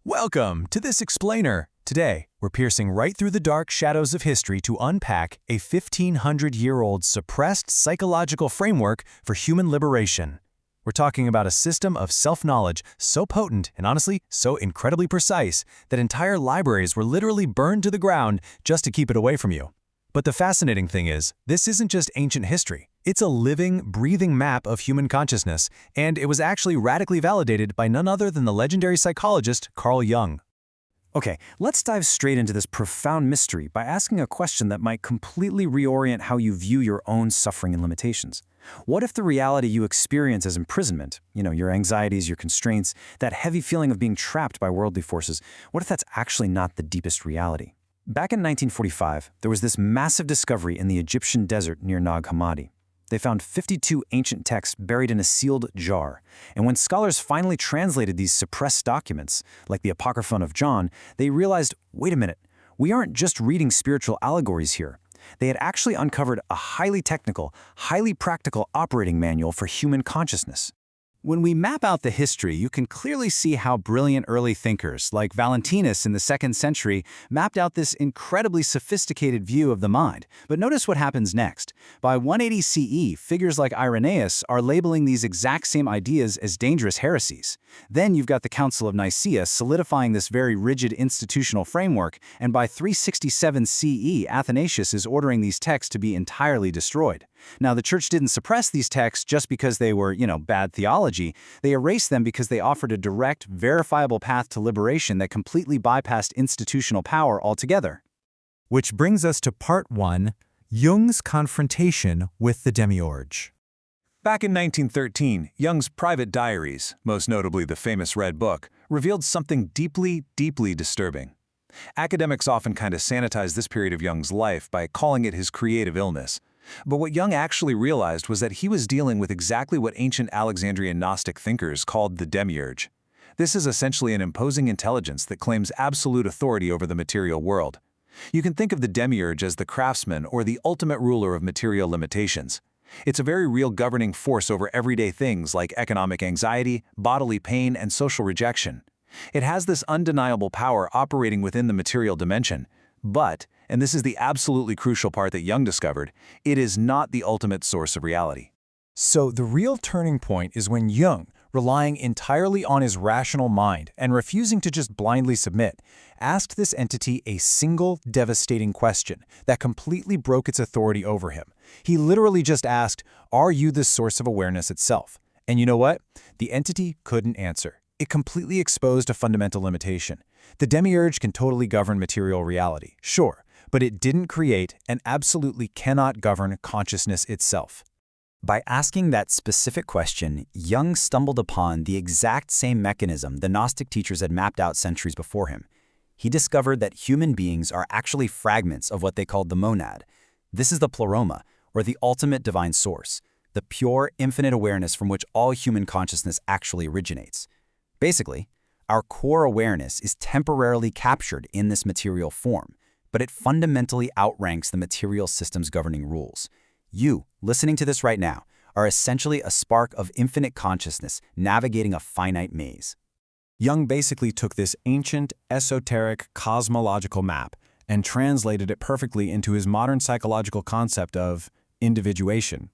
Welcome to this explainer. Today, we're piercing right through the dark shadows of history to unpack a 1,500-year-old suppressed psychological framework for human liberation. We're talking about a system of self-knowledge so potent and honestly so incredibly precise that entire libraries were literally burned to the ground just to keep it away from you. But the fascinating thing is, this isn't just ancient history. It's a living, breathing map of human consciousness, and it was actually radically validated by none other than the legendary psychologist Carl Jung. Okay, let's dive straight into this profound mystery by asking a question that might completely reorient how you view your own suffering and limitations. What if the reality you experience as imprisonment, your anxieties, your constraints, that heavy feeling of being trapped by worldly forces, what if that's actually not the deepest reality? Back in 1945, there was this massive discovery in the Egyptian desert near Nag Hammadi. They found 52 ancient texts buried in a sealed jar, and when scholars finally translated these suppressed documents, like the Apocryphon of John, they realized, wait a minute, we aren't just reading spiritual allegories here. They had actually uncovered a highly technical, highly practical operating manual for human consciousness. When we map out the history, you can clearly see how brilliant early thinkers, like Valentinus in the 2nd century, mapped out this incredibly sophisticated view of the mind. But notice what happens next. By 180 CE, figures like Irenaeus are labeling these exact same ideas as dangerous heresies. Then you've got the Council of Nicaea solidifying this very rigid institutional framework, and by 367 CE, Athanasius is ordering these texts to be entirely destroyed. Now, the church didn't suppress these texts just because they were, bad theology. They erased them because they offered a direct, verifiable path to liberation that completely bypassed institutional power altogether. Which brings us to part 1, Jung's confrontation with the demiurge. Back in 1913, Jung's private diaries, most notably the famous Red Book, revealed something deeply, deeply disturbing. Academics often kind of sanitize this period of Jung's life by calling it his creative illness. But what Jung actually realized was that he was dealing with exactly what ancient Alexandrian Gnostic thinkers called the demiurge. This is essentially an imposing intelligence that claims absolute authority over the material world. You can think of the demiurge as the craftsman or the ultimate ruler of material limitations. It's a very real governing force over everyday things like economic anxiety, bodily pain, and social rejection. It has this undeniable power operating within the material dimension. But, and this is the absolutely crucial part that Jung discovered, it is not the ultimate source of reality. So the real turning point is when Jung, relying entirely on his rational mind and refusing to just blindly submit, asked this entity a single devastating question that completely broke its authority over him. He literally just asked, "Are you the source of awareness itself?" And you know what? The entity couldn't answer. It completely exposed a fundamental limitation. The demiurge can totally govern material reality, sure, but it didn't create and absolutely cannot govern consciousness itself. By asking that specific question, Jung stumbled upon the exact same mechanism the Gnostic teachers had mapped out centuries before him. He discovered that human beings are actually fragments of what they called the monad. This is the pleroma, or the ultimate divine source, the pure, infinite awareness from which all human consciousness actually originates. Basically, our core awareness is temporarily captured in this material form, but it fundamentally outranks the material system's governing rules. You, listening to this right now, are essentially a spark of infinite consciousness navigating a finite maze. Jung basically took this ancient, esoteric, cosmological map and translated it perfectly into his modern psychological concept of individuation.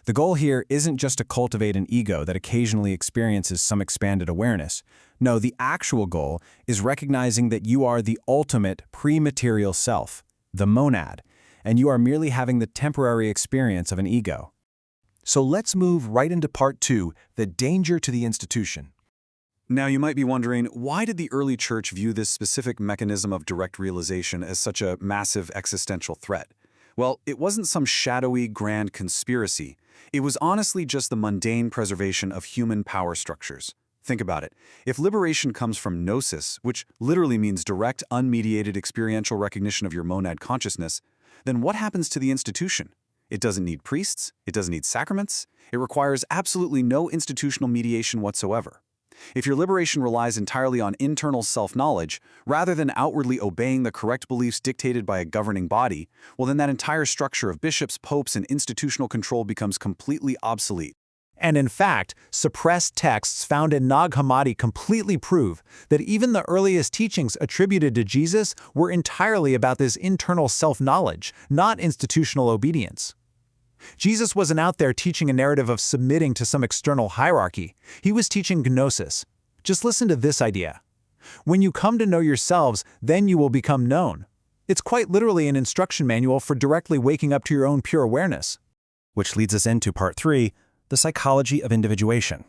The goal here isn't just to cultivate an ego that occasionally experiences some expanded awareness. No, the actual goal is recognizing that you are the ultimate pre-material self, the monad, and you are merely having the temporary experience of an ego. So let's move right into part 2, the danger to the institution. Now you might be wondering, why did the early church view this specific mechanism of direct realization as such a massive existential threat? Well, it wasn't some shadowy, grand conspiracy. It was honestly just the mundane preservation of human power structures. Think about it. If liberation comes from gnosis, which literally means direct, unmediated experiential recognition of your monad consciousness, then what happens to the institution? It doesn't need priests, it doesn't need sacraments, it requires absolutely no institutional mediation whatsoever. If your liberation relies entirely on internal self-knowledge, rather than outwardly obeying the correct beliefs dictated by a governing body, well then that entire structure of bishops, popes, and institutional control becomes completely obsolete. And in fact, suppressed texts found in Nag Hammadi completely prove that even the earliest teachings attributed to Jesus were entirely about this internal self-knowledge, not institutional obedience. Jesus wasn't out there teaching a narrative of submitting to some external hierarchy. He was teaching gnosis. Just listen to this idea. When you come to know yourselves, then you will become known. It's quite literally an instruction manual for directly waking up to your own pure awareness. Which leads us into part 3, the psychology of individuation.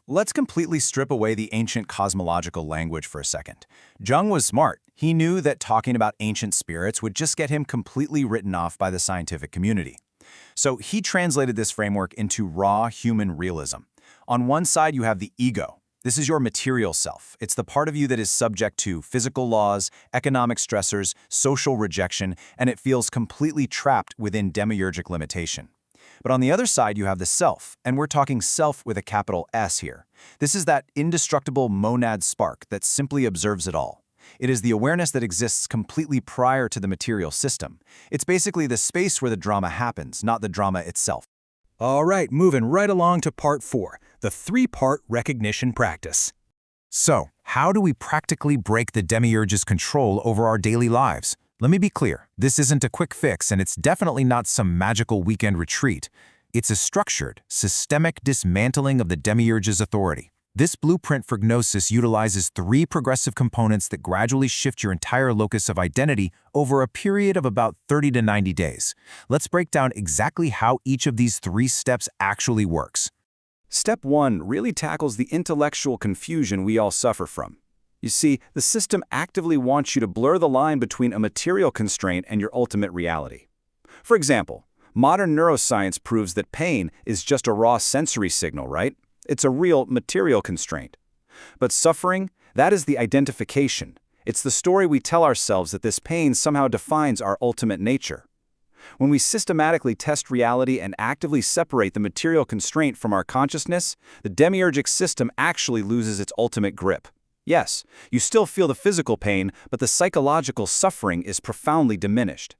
Let's completely strip away the ancient cosmological language for a second. Jung was smart. He knew that talking about ancient spirits would just get him completely written off by the scientific community. So he translated this framework into raw human realism. On one side, you have the ego. This is your material self. It's the part of you that is subject to physical laws, economic stressors, social rejection, and it feels completely trapped within demiurgic limitation. But on the other side, you have the self, and we're talking self with a capital S here. This is that indestructible monad spark that simply observes it all. It is the awareness that exists completely prior to the material system. It's basically the space where the drama happens, not the drama itself. All right, moving right along to part 4, the 3-part recognition practice. So, how do we practically break the demiurge's control over our daily lives? Let me be clear, this isn't a quick fix, and it's definitely not some magical weekend retreat. It's a structured, systemic dismantling of the demiurge's authority. This blueprint for gnosis utilizes 3 progressive components that gradually shift your entire locus of identity over a period of about 30 to 90 days. Let's break down exactly how each of these 3 steps actually works. Step 1 really tackles the intellectual confusion we all suffer from. You see, the system actively wants you to blur the line between a material constraint and your ultimate reality. For example, modern neuroscience proves that pain is just a raw sensory signal, right? It's a real material constraint. But suffering, that is the identification. It's the story we tell ourselves that this pain somehow defines our ultimate nature. When we systematically test reality and actively separate the material constraint from our consciousness, the demiurgic system actually loses its ultimate grip. Yes, you still feel the physical pain, but the psychological suffering is profoundly diminished.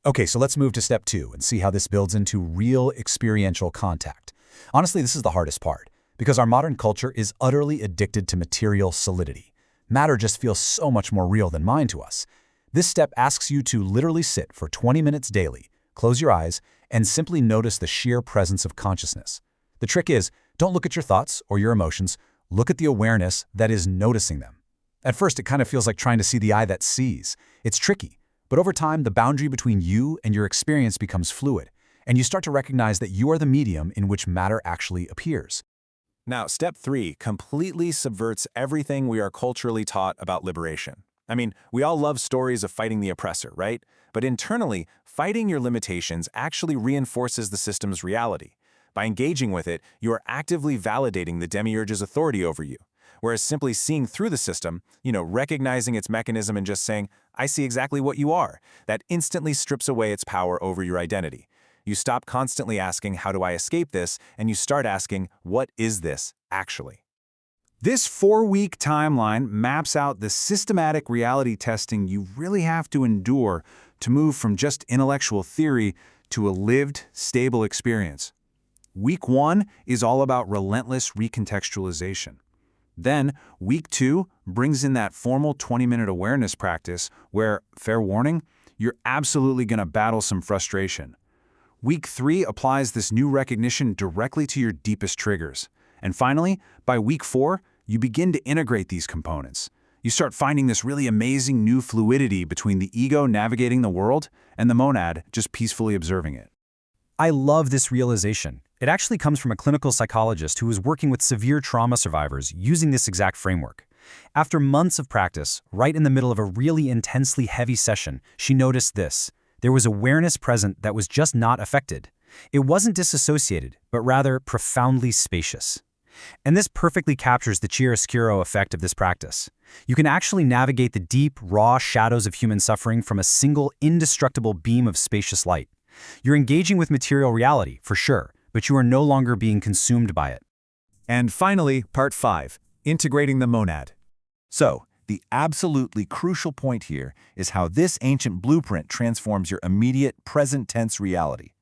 Okay, so let's move to step 2 and see how this builds into real experiential contact. Honestly, this is the hardest part, because our modern culture is utterly addicted to material solidity. Matter just feels so much more real than mind to us. This step asks you to literally sit for 20 minutes daily, close your eyes, and simply notice the sheer presence of consciousness. The trick is, don't look at your thoughts or your emotions, look at the awareness that is noticing them. At first, it kind of feels like trying to see the eye that sees. It's tricky, but over time, the boundary between you and your experience becomes fluid, and you start to recognize that you are the medium in which matter actually appears. Now, step 3 completely subverts everything we are culturally taught about liberation. I mean, we all love stories of fighting the oppressor, right? But internally, fighting your limitations actually reinforces the system's reality. By engaging with it, you are actively validating the demiurge's authority over you. Whereas simply seeing through the system, recognizing its mechanism and just saying, I see exactly what you are, that instantly strips away its power over your identity. You stop constantly asking, how do I escape this? And you start asking, what is this, actually? This 4-week timeline maps out the systematic reality testing you really have to endure to move from just intellectual theory to a lived, stable experience. Week 1 is all about relentless recontextualization. Then, week 2 brings in that formal 20-minute awareness practice where, fair warning, you're absolutely going to battle some frustration. Week 3 applies this new recognition directly to your deepest triggers. And finally, by week 4, you begin to integrate these components. You start finding this really amazing new fluidity between the ego navigating the world and the monad just peacefully observing it. I love this realization. It actually comes from a clinical psychologist who was working with severe trauma survivors using this exact framework. After months of practice, right in the middle of a really intensely heavy session, she noticed this. There was awareness present that was just not affected. It wasn't disassociated, but rather profoundly spacious. And this perfectly captures the chiaroscuro effect of this practice. You can actually navigate the deep, raw shadows of human suffering from a single, indestructible beam of spacious light. You're engaging with material reality, for sure, but you are no longer being consumed by it. And finally, part 5, integrating the monad. So, the absolutely crucial point here is how this ancient blueprint transforms your immediate present tense reality.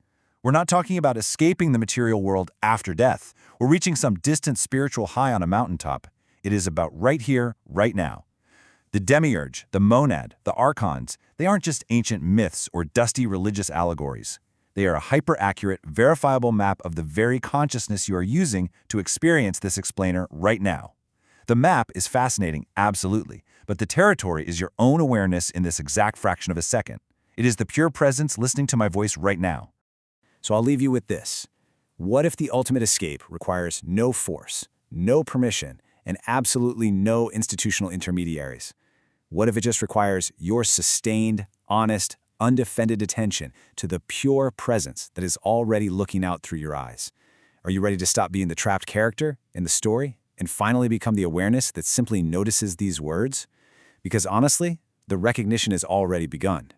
We're not talking about escaping the material world after death, or reaching some distant spiritual high on a mountaintop. It is about right here, right now. The demiurge, the monad, the archons, they aren't just ancient myths or dusty religious allegories. They are a hyper-accurate, verifiable map of the very consciousness you are using to experience this explainer right now. The map is fascinating, absolutely, but the territory is your own awareness in this exact fraction of a second. It is the pure presence listening to my voice right now. So I'll leave you with this. What if the ultimate escape requires no force, no permission, and absolutely no institutional intermediaries? What if it just requires your sustained, honest, undefended attention to the pure presence that is already looking out through your eyes? Are you ready to stop being the trapped character in the story and finally become the awareness that simply notices these words? Because honestly, the recognition has already begun.